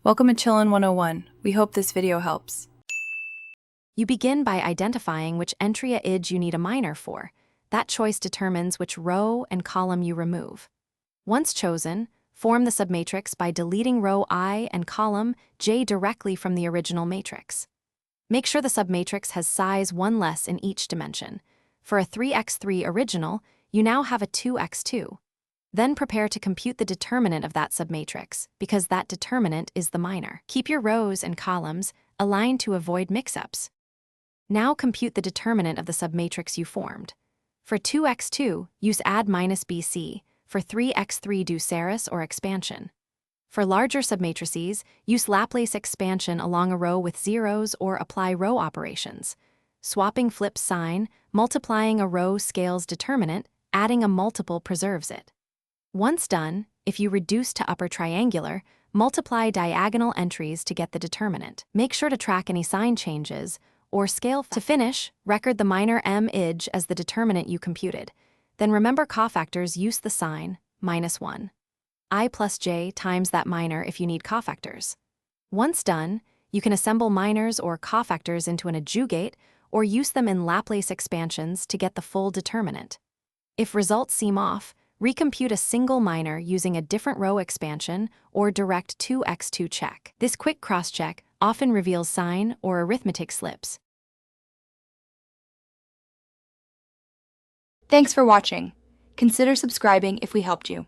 Welcome to Chillin' 101. We hope this video helps. You begin by identifying which entry-a-id you need a minor for. That choice determines which row and column you remove. Once chosen, form the submatrix by deleting row I and column J directly from the original matrix. Make sure the submatrix has size 1 less in each dimension. For a 3x3 original, you now have a 2x2. Then prepare to compute the determinant of that submatrix, because that determinant is the minor. Keep your rows and columns aligned to avoid mix-ups. Now compute the determinant of the submatrix you formed. For 2x2, use add minus BC. For 3x3, do Saris or expansion. For larger submatrices, use Laplace expansion along a row with zeros or apply row operations. Swapping flips sign, multiplying a row scales determinant, adding a multiple preserves it. Once done, if you reduce to upper triangular, multiply diagonal entries to get the determinant. Make sure to track any sign changes, or scale. To finish, record the minor m-ij as the determinant you computed. Then remember cofactors use the sign, -1. I plus j times that minor if you need cofactors. Once done, you can assemble minors or cofactors into an adjugate, or use them in Laplace expansions to get the full determinant. If results seem off, recompute a single minor using a different row expansion or direct 2x2 check. This quick cross-check often reveals sign or arithmetic slips. Thanks for watching. Consider subscribing if we helped you.